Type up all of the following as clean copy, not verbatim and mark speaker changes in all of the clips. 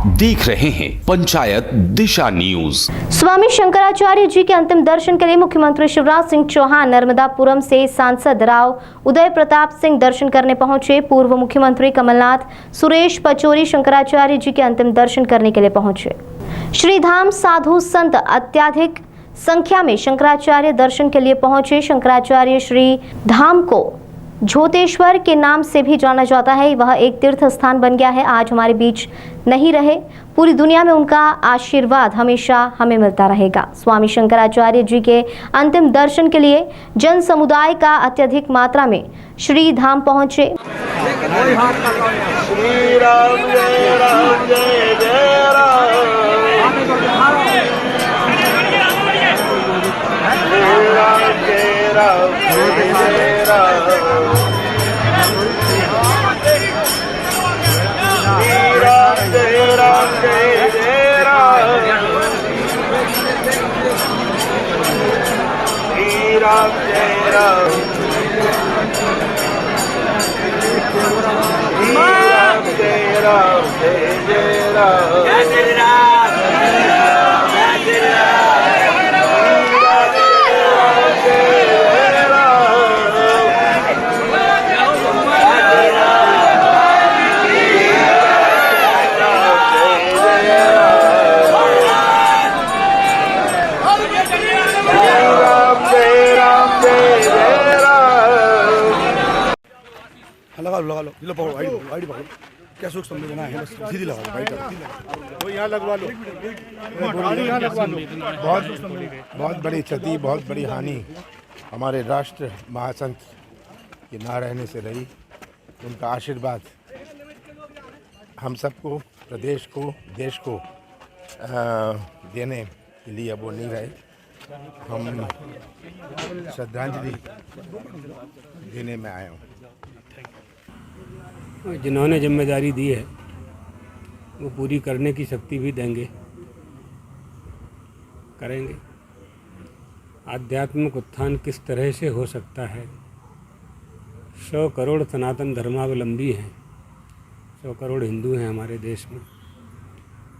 Speaker 1: देख रहे हैं पंचायत दिशा न्यूज।
Speaker 2: स्वामी शंकराचार्य जी के अंतिम दर्शन के लिए मुख्यमंत्री शिवराज सिंह चौहान नर्मदापुरम से सांसद राव उदय प्रताप सिंह दर्शन करने पहुंचे। पूर्व मुख्यमंत्री कमलनाथ, सुरेश पचौरी शंकराचार्य जी के अंतिम दर्शन करने के लिए पहुंचे। श्रीधाम साधु संत अत्याधिक संख्या में शंकराचार्य दर्शन के लिए पहुंचे। शंकराचार्य श्री धाम को झोतेश्वर के नाम से भी जाना जाता है। वह एक तीर्थ स्थान बन गया है। आज हमारे बीच नहीं रहे, पूरी दुनिया में उनका आशीर्वाद हमेशा हमें मिलता रहेगा। स्वामी शंकराचार्य जी के अंतिम दर्शन के लिए जन समुदाय का अत्यधिक मात्रा में श्री धाम पहुंचे।
Speaker 3: लगा लो लो पकड़ो आईडी पकड़ो। क्या सोच समझना है, सीधी लगा लो आईडी वो यहाँ लगवा लो। बहुत बड़ी क्षति, बहुत बड़ी हानि हमारे राष्ट्र महासंत के ना रहने से रही। उनका आशीर्वाद हम सबको, प्रदेश को, देश को देने के लिए अब वो नहीं रहे। हम श्रद्धांजलि देने में आए हूँ।
Speaker 4: जिन्होंने जिम्मेदारी दी है वो पूरी करने की शक्ति भी देंगे, करेंगे। आध्यात्मिक उत्थान किस तरह से हो सकता है? 100 करोड़ सनातन धर्मावलंबी हैं, 100 करोड़ हिंदू हैं हमारे देश में।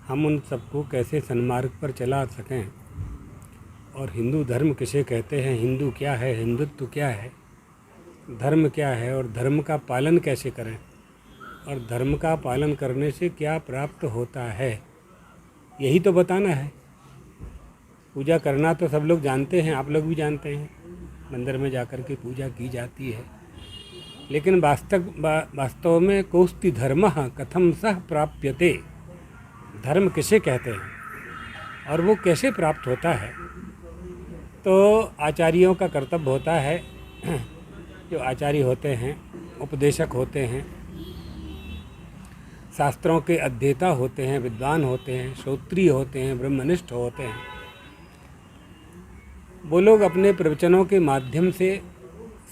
Speaker 4: हम उन सबको कैसे सन्मार्ग पर चला सकें? और हिंदू धर्म किसे कहते हैं? हिंदू क्या है? हिंदुत्व क्या है? धर्म क्या है? और धर्म का पालन कैसे करें? और धर्म का पालन करने से क्या प्राप्त होता है, यही तो बताना है। पूजा करना तो सब लोग जानते हैं, आप लोग भी जानते हैं, मंदिर में जाकर के पूजा की जाती है। लेकिन वास्तव में कोस्ति धर्मः कथम सह प्राप्यते, धर्म किसे कहते हैं और वो कैसे प्राप्त होता है? तो आचार्यों का कर्तव्य होता है, जो आचार्य होते हैं, उपदेशक होते हैं, शास्त्रों के अध्येता होते हैं, विद्वान होते हैं, श्रोत्रिय होते हैं, ब्रह्मनिष्ठ होते हैं। वो लोग अपने प्रवचनों के माध्यम से,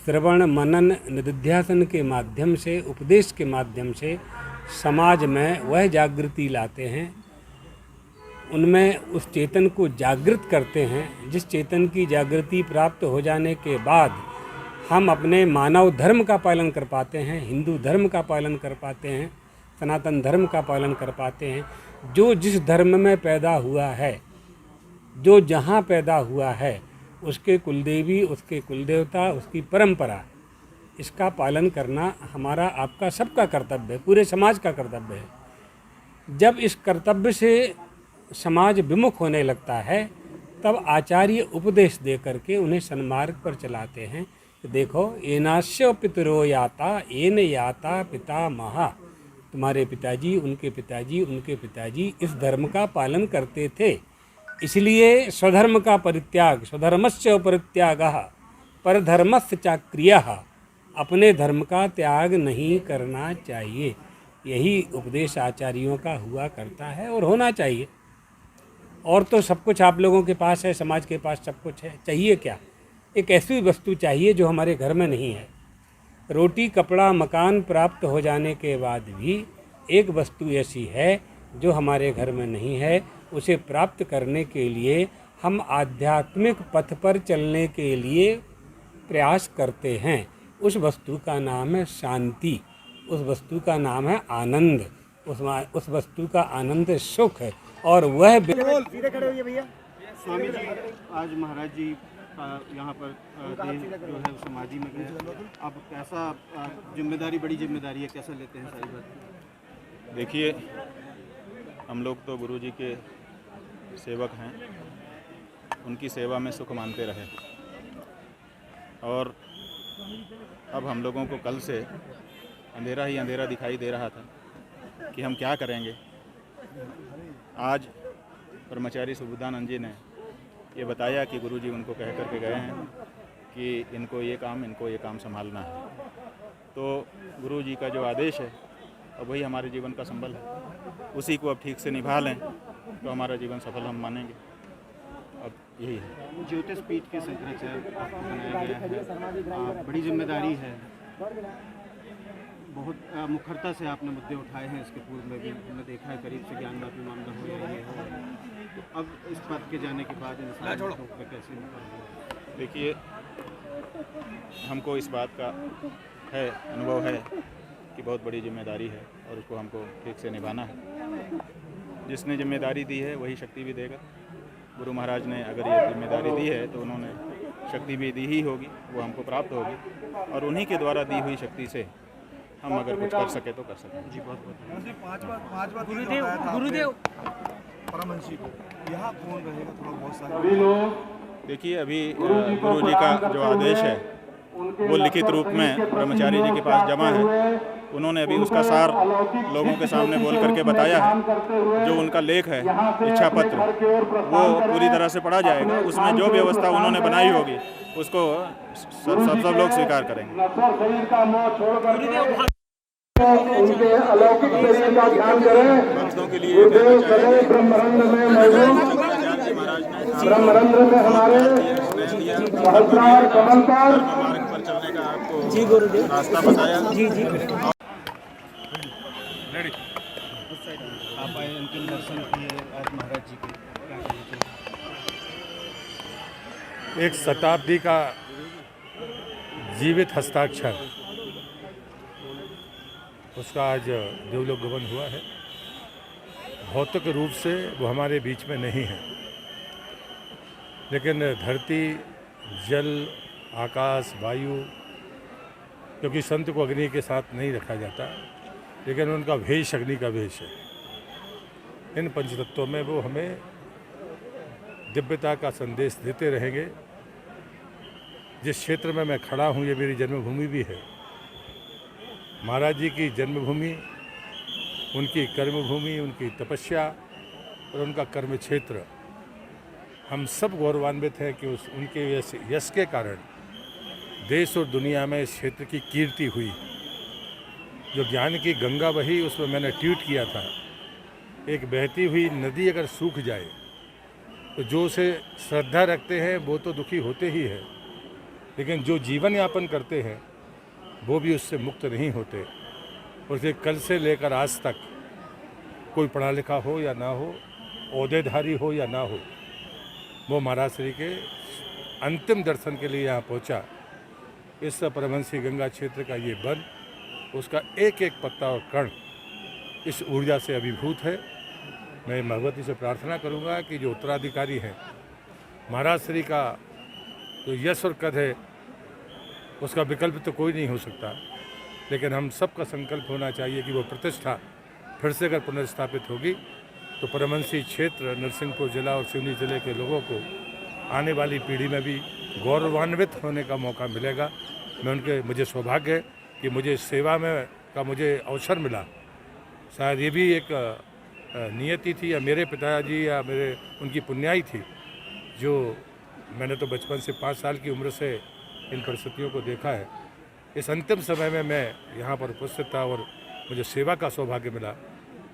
Speaker 4: श्रवण मनन निधिध्यासन के माध्यम से, उपदेश के माध्यम से समाज में वह जागृति लाते हैं, उनमें उस चेतन को जागृत करते हैं, जिस चेतन की जागृति प्राप्त हो जाने के बाद हम अपने मानव धर्म का पालन कर पाते हैं, हिंदू धर्म का पालन कर पाते हैं, सनातन धर्म का पालन कर पाते हैं। जो जिस धर्म में पैदा हुआ है, जो जहाँ पैदा हुआ है, उसके कुलदेवी, उसके कुलदेवता, उसकी परंपरा, इसका पालन करना हमारा, आपका, सबका कर्तव्य है, पूरे समाज का कर्तव्य है। जब इस कर्तव्य से समाज विमुख होने लगता है, तब आचार्य उपदेश दे करके उन्हें सन्मार्ग पर चलाते हैं। देखो, एनास्य पितरो याता एन याता पिता महा, तुम्हारे पिताजी, उनके पिताजी, उनके पिताजी इस धर्म का पालन करते थे। इसलिए स्वधर्म का परित्याग, स्वधर्मस्य परित्यागः परधर्मस्य चाक्रियः, अपने धर्म का त्याग नहीं करना चाहिए। यही उपदेश आचार्यों का हुआ करता है और होना चाहिए। और तो सब कुछ आप लोगों के पास है, समाज के पास सब कुछ है, चाहिए क्या? एक ऐसी वस्तु चाहिए जो हमारे घर में नहीं है। रोटी, कपड़ा, मकान प्राप्त हो जाने के बाद भी एक वस्तु ऐसी है जो हमारे घर में नहीं है। उसे प्राप्त करने के लिए हम आध्यात्मिक पथ पर चलने के लिए प्रयास करते हैं। उस वस्तु का नाम है शांति, उस वस्तु का नाम है आनंद, उस वस्तु का आनंद सुख है। और वह
Speaker 5: स्वामी जी आज महाराज जी यहाँ पर देह जो है समाधि में गए, अब कैसा जिम्मेदारी, बड़ी जिम्मेदारी है, कैसा लेते हैं सारी बात?
Speaker 6: देखिए, हम लोग तो गुरु जी के सेवक हैं, उनकी सेवा में सुख मानते रहे। और अब हम लोगों को कल से अंधेरा ही अंधेरा दिखाई दे रहा था कि हम क्या करेंगे। आज ब्रह्मचारी सुबुद्धानंद जी ने ये बताया कि गुरुजी उनको कह करके गए हैं कि इनको ये काम संभालना है। तो गुरुजी का जो आदेश है अब वही हमारे जीवन का संबल है, उसी को अब ठीक से निभा लें तो हमारा जीवन सफल हम मानेंगे। अब यही है।
Speaker 5: ज्योतिष पीठ के शंकराचार्य आपको बनाया गया है, बड़ी जिम्मेदारी है, बहुत मुखरता से आपने मुद्दे उठाए हैं। इसके पूर्व में भी हमने देखा है, करीब से ज्ञानवापी मामला हो या ये हो, तो अब इस पद के जाने के बाद इंसान पे कैसे निकल?
Speaker 6: देखिए, हमको इस बात का है अनुभव है कि बहुत बड़ी जिम्मेदारी है और उसको हमको ठीक से निभाना है। जिसने जिम्मेदारी दी है वही शक्ति भी देगा। गुरु महाराज ने अगर ये जिम्मेदारी दी है तो उन्होंने शक्ति भी दी ही होगी, वो हमको प्राप्त होगी और उन्हीं के द्वारा दी हुई शक्ति से हम अगर कुछ कर सके तो कर सकें।
Speaker 5: जी बहुत बहुत
Speaker 7: गुरुदेव परमहंसी को यहाँ कौन रहेगा, थोड़ा बहुत सारे।
Speaker 6: देखिए, अभी गुरु जी का जो आदेश है वो लिखित रूप में ब्रह्मचारी जी के पास जमा है। उन्होंने अभी उसका सार लोगों के सामने बोल करके बताया है। जो उनका लेख है, इच्छा पत्र, वो पूरी तरह से पढ़ा जाएगा। उसमें जो व्यवस्था उन्होंने बनाई होगी उसको सब लोग स्वीकार करेंगे।
Speaker 8: उनके अलौकिक शरीर का ध्यान करें।
Speaker 6: भक्तों के लिए
Speaker 8: ब्रह्मरंध्र में मौजूद, ब्रह्मरंध्र में हमारे सहस्रार कमल पर
Speaker 6: मार्ग पर चलने का आपको रास्ता बताया।
Speaker 5: आप आए, अंतिम दर्शन किए आज महाराज जी के, क्या कहना चाहिए?
Speaker 9: एक शताब्दी का जीवित हस्ताक्षर, उसका आज देवलोक गमन हुआ है। भौतिक रूप से वो हमारे बीच में नहीं है, लेकिन धरती, जल, आकाश, वायु, क्योंकि संत को अग्नि के साथ नहीं रखा जाता, लेकिन उनका भेष अग्नि का भेष है। इन पंचतत्वों में वो हमें दिव्यता का संदेश देते रहेंगे। जिस क्षेत्र में मैं खड़ा हूँ ये मेरी जन्मभूमि भी है। महाराज जी की जन्मभूमि, उनकी कर्मभूमि, उनकी तपस्या और उनका कर्म क्षेत्र, हम सब गौरवान्वित हैं कि उनके यश के कारण देश और दुनिया में इस क्षेत्र की कीर्ति हुई। जो ज्ञान की गंगा बही, उसमें मैंने ट्वीट किया था, एक बहती हुई नदी अगर सूख जाए तो जो उसे श्रद्धा रखते हैं वो तो दुखी होते ही है, लेकिन जो जीवन यापन करते हैं वो भी उससे मुक्त नहीं होते। और फिर कल से लेकर आज तक कोई पढ़ा लिखा हो या ना हो, ओहदेधारी हो या ना हो, वो महाराज श्री के अंतिम दर्शन के लिए यहाँ पहुँचा। इस परमहंसी गंगा क्षेत्र का ये वन, उसका एक एक पत्ता और कण इस ऊर्जा से अभिभूत है। मैं भगवती से प्रार्थना करूँगा कि जो उत्तराधिकारी हैं, महाराज श्री का जो यश और कद है उसका विकल्प तो कोई नहीं हो सकता, लेकिन हम सबका संकल्प होना चाहिए कि वो प्रतिष्ठा फिर से अगर पुनर्स्थापित होगी तो परमहंसी क्षेत्र, नरसिंहपुर जिला और सिवनी जिले के लोगों को आने वाली पीढ़ी में भी गौरवान्वित होने का मौका मिलेगा। मुझे सौभाग्य है कि मुझे सेवा में का मुझे अवसर मिला। शायद ये भी एक नियति थी या मेरे पिताजी या उनकी पुण्याई थी, जो मैंने तो बचपन से 5 साल की उम्र से इन परिस्थितियों को देखा है। इस अंतिम समय में मैं यहाँ पर उपस्थित था और मुझे सेवा का सौभाग्य मिला।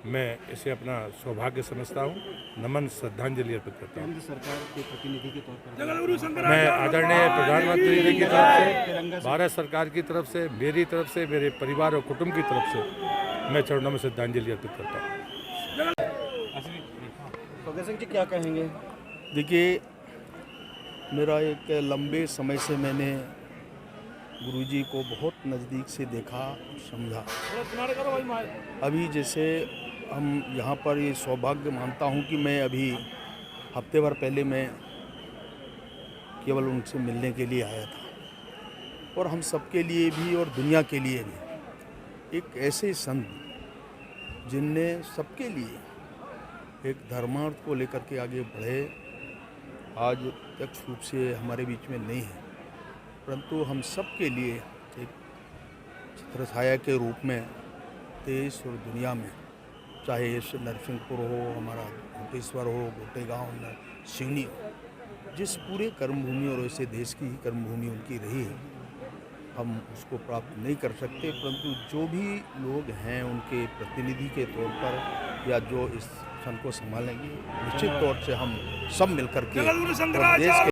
Speaker 9: मैं इसे अपना सौभाग्य समझता हूँ, नमन श्रद्धांजलि अर्पित करता हूँ।
Speaker 5: सरकार के प्रतिनिधि के तौर पर
Speaker 9: मैं आदरणीय प्रधानमंत्री जी की तरफ से, भारत सरकार की तरफ से, मेरी तरफ से, मेरे परिवार और कुटुंब की तरफ से मैं चरणों में श्रद्धांजलि अर्पित करता हूँ।
Speaker 5: भगत सिंह जी क्या कहेंगे?
Speaker 7: देखिए, मेरा एक लंबे समय से मैंने
Speaker 10: गुरुजी को बहुत नज़दीक से देखा, समझा। अभी जैसे हम यहाँ पर ये सौभाग्य मानता हूँ कि मैं अभी हफ्ते भर पहले मैं केवल उनसे मिलने के लिए आया था, और हम सबके लिए भी और दुनिया के लिए भी एक ऐसे संत जिनने सबके लिए एक धर्मार्थ को लेकर के आगे बढ़े, आज प्रत्यक्ष रूप से हमारे बीच में नहीं है, परंतु हम सबके लिए एक छत्रछाया के रूप में देश और दुनिया में, चाहे इस नरसिंहपुर हो, हमारा घोटेश्वर हो, घोटेगांव, सिवनी हो, जिस पूरे कर्मभूमि और ऐसे देश की ही कर्मभूमि उनकी रही है, हम उसको प्राप्त नहीं कर सकते, परंतु जो भी लोग हैं उनके प्रतिनिधि के तौर पर या जो इस सन को संभालेंगे, निश्चित तौर से हम सब मिलकर के देश के